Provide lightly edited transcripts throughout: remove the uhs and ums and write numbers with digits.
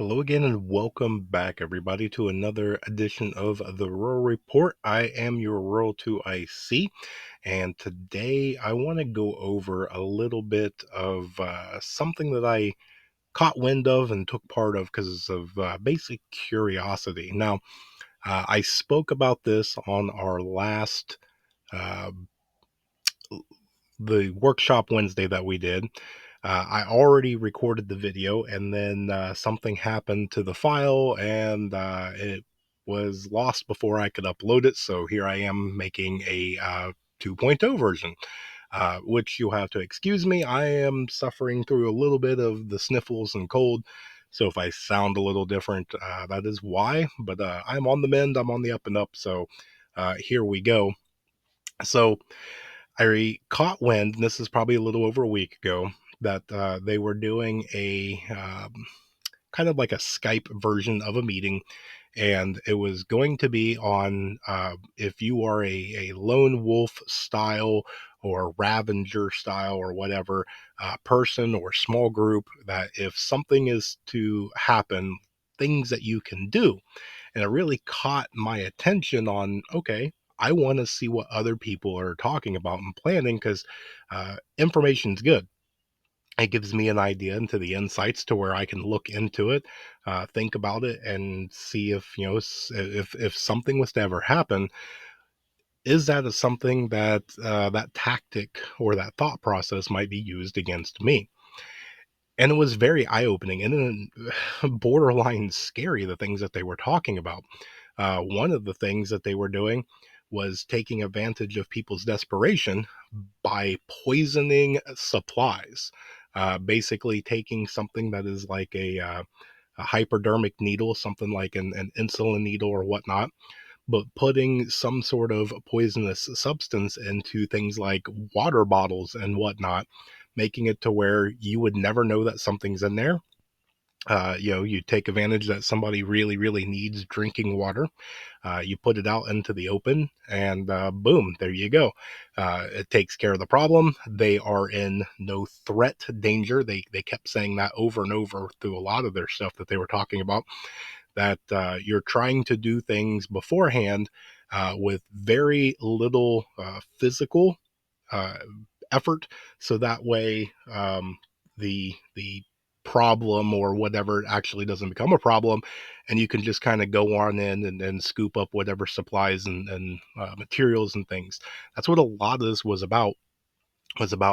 Hello again, and welcome back, everybody, to another edition of the Rural Report. I am your Rural 2IC, and today I want to go over a little bit of something that I caught wind of and took part of because of basic curiosity. Now, I spoke about this on our last uh, the workshop Wednesday that we did. I already recorded the video, and then something happened to the file, and it was lost before I could upload it. So here I am making a 2.0 version, which you'll have to excuse me. I am suffering through a little bit of the sniffles and cold. So if I sound a little different, that is why. But I'm on the mend, I'm on the up and up. So here we go. So I caught wind, and this is probably a little over a week ago, that they were doing a kind of like a Skype version of a meeting, and it was going to be on if you are a lone wolf style or Ravenger style or whatever person or small group, that if something is to happen, things that you can do. And it really caught my attention on, okay, I want to see what other people are talking about and planning, because information's good. It gives me an idea into the insights to where I can look into it, think about it, and see if if something was to ever happen, is that a something that that tactic or that thought process might be used against me. And it was very eye opening and then borderline scary, the things that they were talking about. One of the things that they were doing was taking advantage of people's desperation by poisoning supplies. Basically, taking something that is like a hypodermic needle, something like an insulin needle or whatnot, but putting some sort of poisonous substance into things like water bottles and whatnot, making it to where you would never know that something's in there. You take advantage that somebody really, really needs drinking water. You put it out into the open, and boom, there you go. It takes care of the problem. They are in no threat danger. They kept saying that over and over through a lot of their stuff that they were talking about. That you're trying to do things beforehand with very little physical uh, effort, so that way the problem or whatever actually doesn't become a problem, and you can just kind of go on in and scoop up whatever supplies and materials and things. That's what a lot of this was about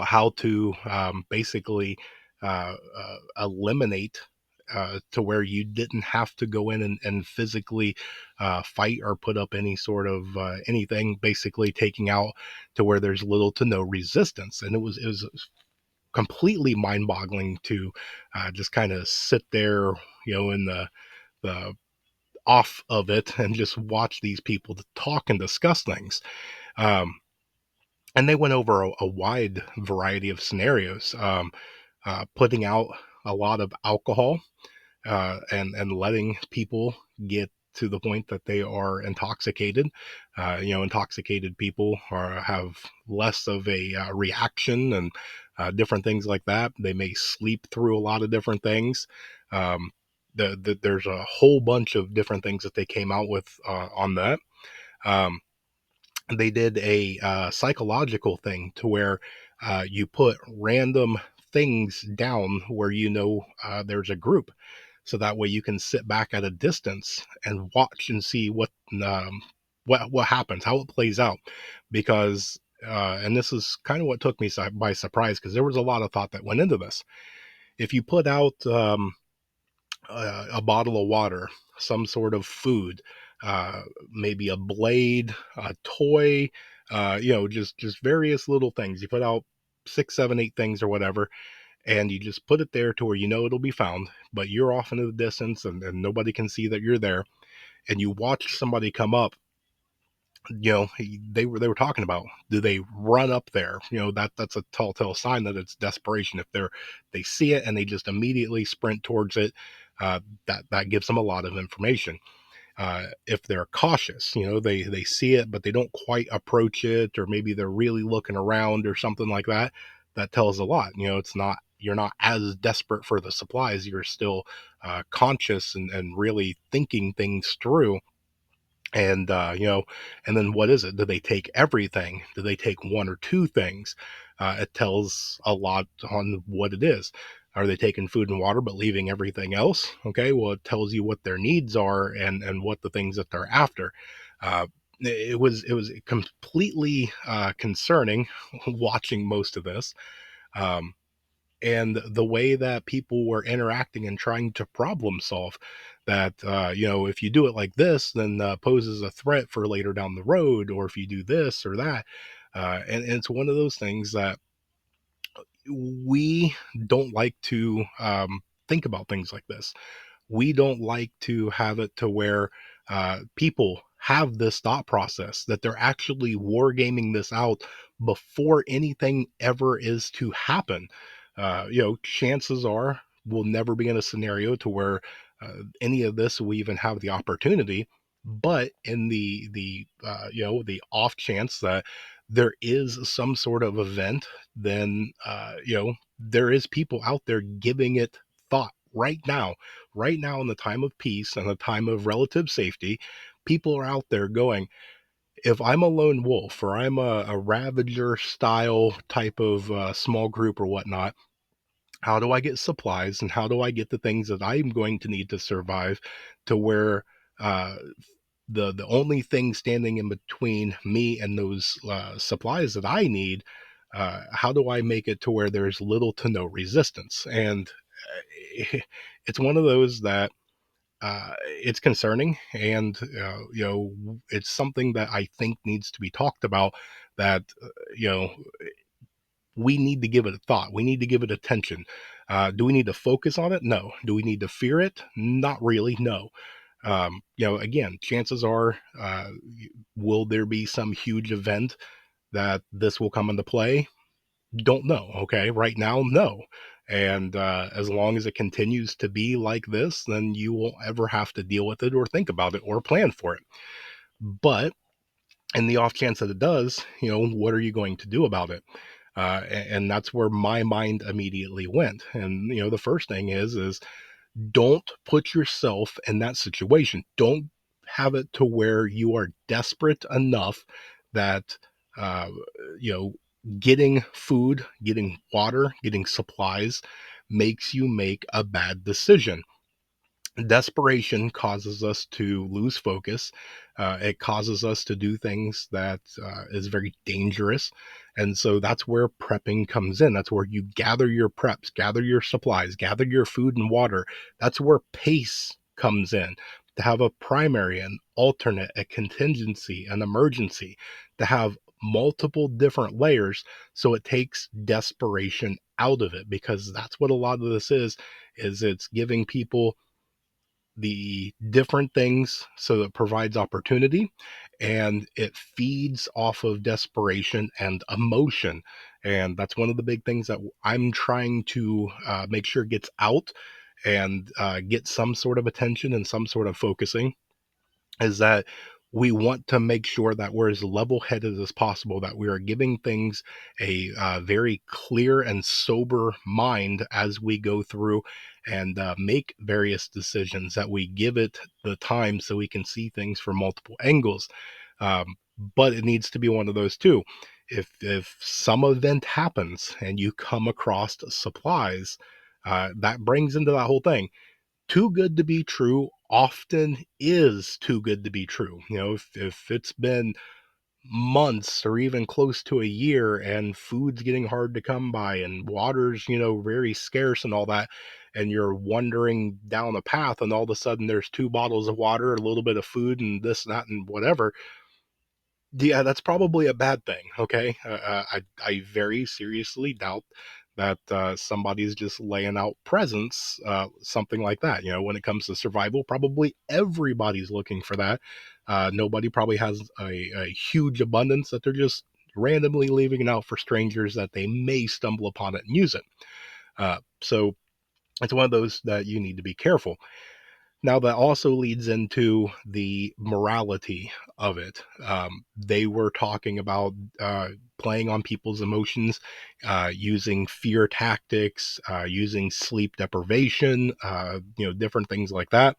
how to basically eliminate to where you didn't have to go in and physically fight or put up any sort of anything, basically taking out to where there's little to no resistance. And it was completely mind-boggling to just kind of sit there, in the off of it, and just watch these people talk and discuss things. Um, and they went over a wide variety of scenarios, putting out a lot of alcohol, and letting people get to the point that they are intoxicated. Intoxicated people have less of a reaction and different things like that. They may sleep through a lot of different things. Um, there's a whole bunch of different things that they came out with on that. Um, they did a psychological thing to where you put random things down where there's a group, so that way you can sit back at a distance and watch and see what happens, how it plays out. Because and this is kind of what took me by surprise, because there was a lot of thought that went into this. If you put out a bottle of water, some sort of food, uh, maybe a blade, a toy, just various little things. You put out six, seven, eight things or whatever, and you just put it there to where it'll be found, but you're off into the distance, and nobody can see that you're there. And you watch somebody come up. They were talking about, do they run up there? That's a telltale sign that it's desperation. If they see it and they just immediately sprint towards it, that gives them a lot of information. If they're cautious, they see it but they don't quite approach it, or maybe they're really looking around or something like that, that tells a lot. It's not you're not as desperate for the supplies. You're still conscious and really thinking things through. And and then what is it? Do they take everything? Do they take one or two things? It tells a lot on what it is. Are they taking food and water but leaving everything else? Okay, well, it tells you what their needs are and what the things that they're after. uh, it was completely concerning watching most of this. um, and the way that people were interacting and trying to problem solve, that if you do it like this, then poses a threat for later down the road, or if you do this or that. And it's one of those things that we don't like to think about things like this. We don't like to have it to where people have this thought process that they're actually wargaming this out before anything ever is to happen. Chances are we'll never be in a scenario to where any of this will even have the opportunity. But in the off chance that there is some sort of event, then there is people out there giving it thought right now in the time of peace and the time of relative safety. People are out there going, if I'm a lone wolf or I'm a ravager style type of small group or whatnot, how do I get supplies and how do I get the things that I'm going to need to survive, to where uh, the only thing standing in between me and those supplies that I need, how do I make it to where there's little to no resistance? And it's one of those that it's concerning, and it's something that I think needs to be talked about. That you know, we need to give it a thought. We need to give it attention. Do we need to focus on it? No. Do we need to fear it? Not really. No. Again, chances are, will there be some huge event that this will come into play? Don't know. Okay, right now, no. And as long as it continues to be like this, then you won't ever have to deal with it or think about it or plan for it. But in the off chance that it does, what are you going to do about it? And that's where my mind immediately went. And the first thing is don't put yourself in that situation. Don't have it to where you are desperate enough that uh, you know getting food, getting water, getting supplies makes you make a bad decision. Desperation causes us to lose focus. It causes us to do things that is very dangerous. And so that's where prepping comes in. That's where you gather your preps, gather your supplies, gather your food and water. That's where pace comes in, to have a primary, an alternate, a contingency, an emergency, to have multiple different layers. So it takes desperation out of it, because that's what a lot of this is it's giving people the different things so that provides opportunity, and it feeds off of desperation and emotion. And that's one of the big things that I'm trying to make sure gets out and get some sort of attention and some sort of focusing, is that we want to make sure that we're as level headed as possible, that we are giving things a very clear and sober mind as we go through and make various decisions, that we give it the time so we can see things from multiple angles. But it needs to be one of those too. If some event happens and you come across supplies, that brings into that whole thing. Too good to be true often is too good to be true. If it's been months or even close to a year and food's getting hard to come by and water's, very scarce and all that, and you're wandering down a path and all of a sudden there's two bottles of water, a little bit of food, and this, that, and whatever, yeah, that's probably a bad thing. Okay, I very seriously doubt that somebody's just laying out presents, something like that. When it comes to survival, probably everybody's looking for that. Nobody probably has a huge abundance that they're just randomly leaving it out for strangers that they may stumble upon it and use it. So it's one of those that you need to be careful. Now, that also leads into the morality of it. They were talking about playing on people's emotions, using fear tactics, using sleep deprivation, different things like that.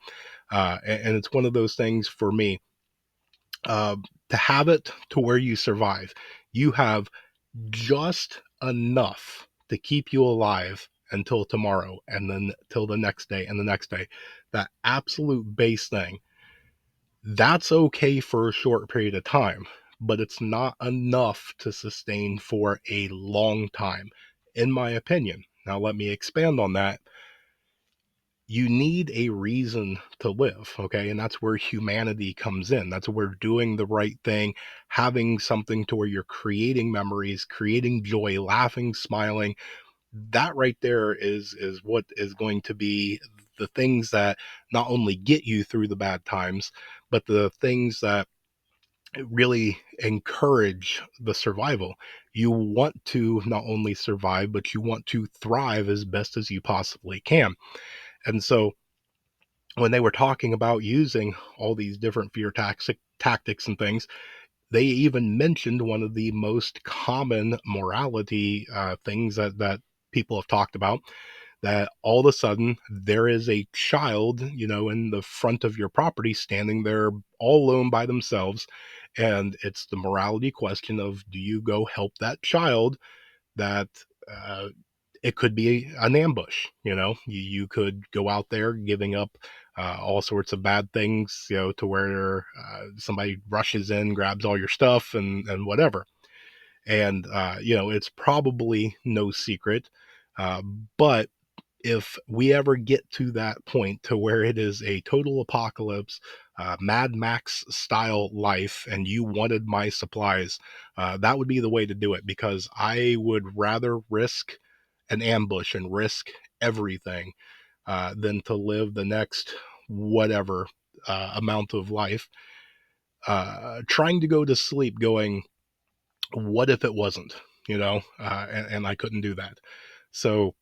And it's one of those things for me, uh, to have it to where you survive. You have just enough to keep you alive until tomorrow, and then till the next day and the next day. That absolute base thing, that's okay for a short period of time, but it's not enough to sustain for a long time, in my opinion. Now, let me expand on that. You need a reason to live, okay? And that's where humanity comes in. That's where doing the right thing, having something to where you're creating memories, creating joy, laughing, smiling. That right there is what is going to be the things that not only get you through the bad times, but the things that really encourage the survival. You want to not only survive, but you want to thrive as best as you possibly can. And so when they were talking about using all these different fear tactics and things, they even mentioned one of the most common morality things that people have talked about, that all of a sudden there is a child, in the front of your property standing there all alone by themselves. And it's the morality question of, do you go help that child that uh, it could be an ambush. You could go out there giving up all sorts of bad things, to where somebody rushes in, grabs all your stuff, and whatever. And it's probably no secret, uh, but if we ever get to that point to where it is a total apocalypse, Mad Max style life, and you wanted my supplies, that would be the way to do it, because I would rather risk an ambush and risk everything than to live the next whatever amount of life trying to go to sleep going, what if it wasn't? And I couldn't do that. So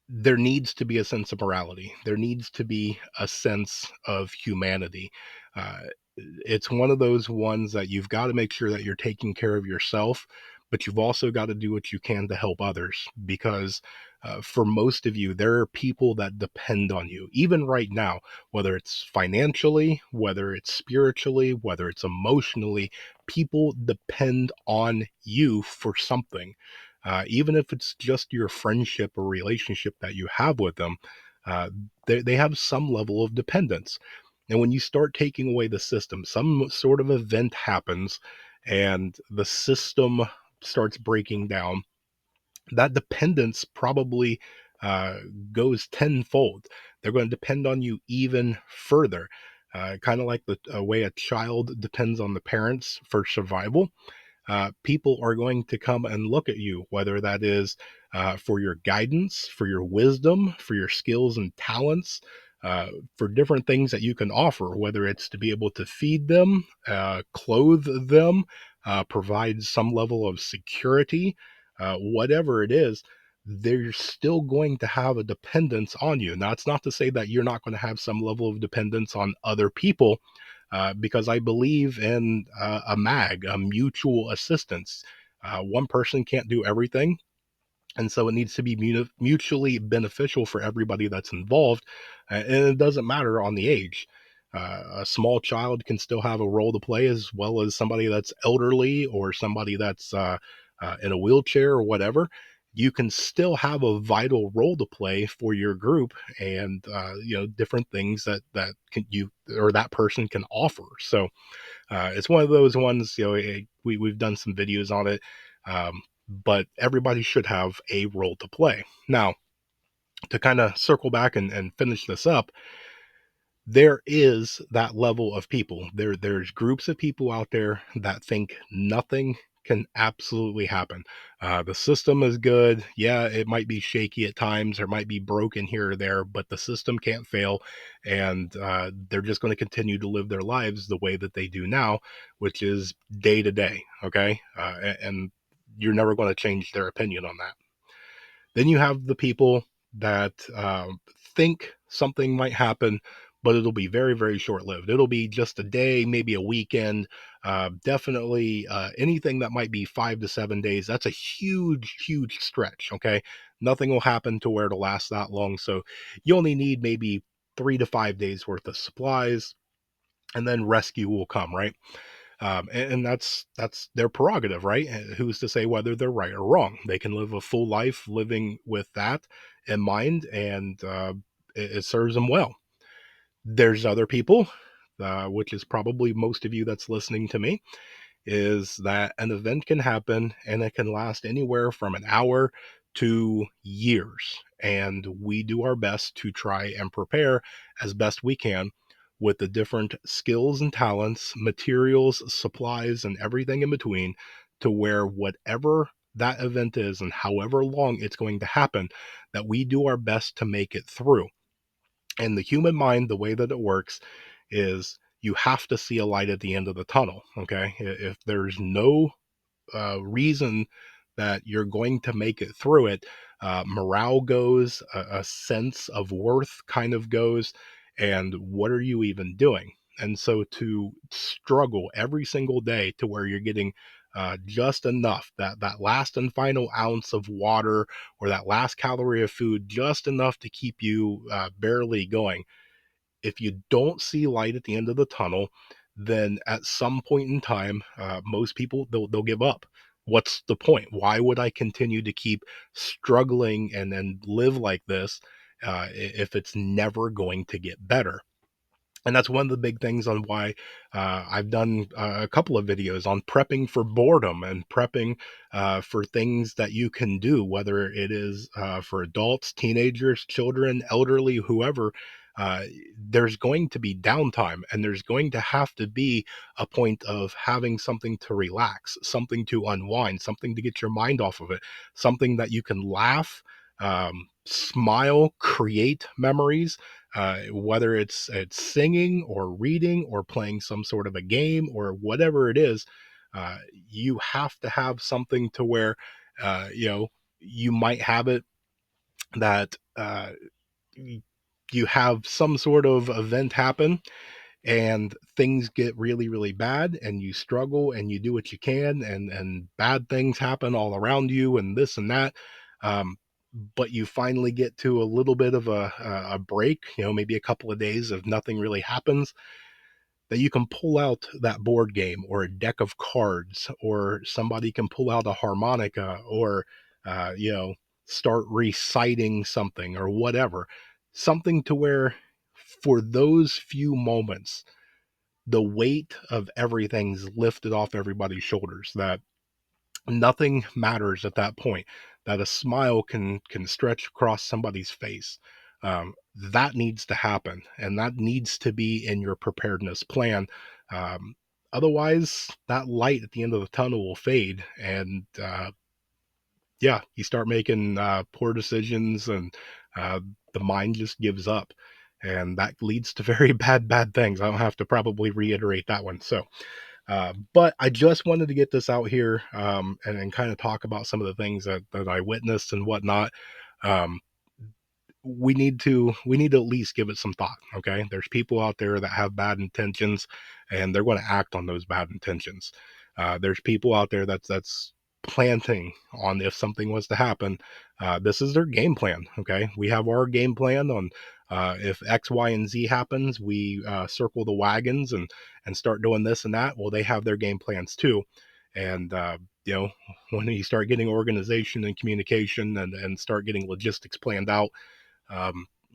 there needs to be a sense of morality. There needs to be a sense of humanity. Uh, it's one of those ones that you've got to make sure that you're taking care of yourself, but you've also got to do what you can to help others, because for most of you, there are people that depend on you, even right now, whether it's financially, whether it's spiritually, whether it's emotionally. People depend on you for something, even if it's just your friendship or relationship that you have with them. Uh, they have some level of dependence. And when you start taking away the system, some sort of event happens and the system starts breaking down, that dependence probably uh, goes tenfold. They're going to depend on you even further. Kind of like the way a child depends on the parents for survival. People are going to come and look at you, whether that is for your guidance, for your wisdom, for your skills and talents, for different things that you can offer, whether it's to be able to feed them, clothe them, provide some level of security, whatever it is. They're still going to have a dependence on you. Now, it's not to say that you're not going to have some level of dependence on other people, because I believe in a mutual assistance. One person can't do everything, and so it needs to be mutually beneficial for everybody that's involved, and it doesn't matter on the age. A small child can still have a role to play, as well as somebody that's elderly or somebody that's in a wheelchair or whatever. You can still have a vital role to play for your group, and different things that can you or that person can offer. So it's one of those ones, we've done some videos on it, but everybody should have a role to play. Now, to kind of circle back and finish this up, there is that level of people. There's groups of people out there that think nothing can absolutely happen. The system is good. Yeah, it might be shaky at times, or might be broken here or there, but the system can't fail, and they're just going to continue to live their lives the way that they do now, which is day to day. Okay, and you're never going to change their opinion on that. Then you have the people that think something might happen, but it'll be very, very short lived. It'll be just a day, maybe a weekend. Definitely anything that might be 5 to 7 days. That's a huge, huge stretch. Okay. Nothing will happen to where it'll last that long. So you only need maybe 3 to 5 days worth of supplies, and then rescue will come, right? And that's their prerogative, right? Who's to say whether they're right or wrong? They can live a full life living with that in mind, and it serves them well. There's other people, which is probably most of you that's listening to me, is that an event can happen and it can last anywhere from an hour to years. And we do our best to try and prepare as best we can with the different skills and talents, materials, supplies, and everything in between, to where whatever that event is and however long it's going to happen, that we do our best to make it through. And the human mind, the way that it works is you have to see a light at the end of the tunnel. Okay. If there's no reason that you're going to make it through it, morale goes, a sense of worth kind of goes, and what are you even doing? And so to struggle every single day to where you're getting just enough, that last and final ounce of water or that last calorie of food, just enough to keep you barely going. If you don't see light at the end of the tunnel, then at some point in time, most people they'll give up. What's the point? Why would I continue to keep struggling and live like this if it's never going to get better? And that's one of the big things on why I've done a couple of videos on prepping for boredom and prepping for things that you can do, whether it is for adults, teenagers, children, elderly, whoever. Uh, there's going to be downtime, and there's going to have to be a point of having something to relax, something to unwind, something to get your mind off of it, something that you can laugh, smile, create memories, whether it's singing or reading or playing some sort of a game or whatever it is. You have to have something to where you might have it that you have some sort of event happen and things get really, really bad and you struggle and you do what you can, and bad things happen all around you and this and that. um, but you finally get to a little bit of a break, maybe a couple of days of nothing really happens, that you can pull out that board game or a deck of cards, or somebody can pull out a harmonica, or uh, you know start reciting something or whatever, something to where for those few moments the weight of everything's lifted off everybody's shoulders, that nothing matters at that point, that a smile can stretch across somebody's face. That needs to happen, and that needs to be in your preparedness plan. um, Otherwise that light at the end of the tunnel will fade, and yeah, you start making poor decisions, and uh, the mind just gives up, and that leads to very bad things. I don't have to probably reiterate that one. So but I just wanted to get this out here, and kind of talk about some of the things that I witnessed and whatnot. Um, we need to at least give it some thought. Okay, there's people out there that have bad intentions, and they're going to act on those bad intentions. There's people out there that's planting on, if something was to happen, this is their game plan. Okay, we have our game plan on, if X, Y, and Z happens, we circle the wagons and start doing this and that. Well, they have their game plans too, and you know when you start getting organization and communication, and start getting logistics planned out,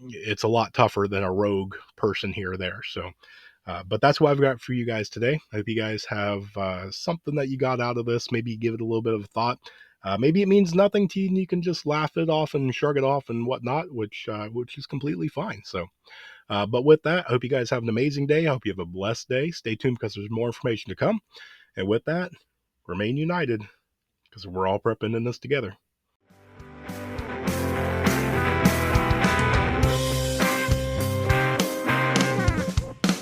it's a lot tougher than a rogue person here or there. So, but that's what I've got for you guys today. I hope you guys have something that you got out of this. Maybe give it a little bit of thought. Maybe it means nothing to you, and you can just laugh it off and shrug it off and whatnot, which is completely fine. So, but with that, I hope you guys have an amazing day. I hope you have a blessed day. Stay tuned because there's more information to come. And with that, remain united because we're all prepping in this together.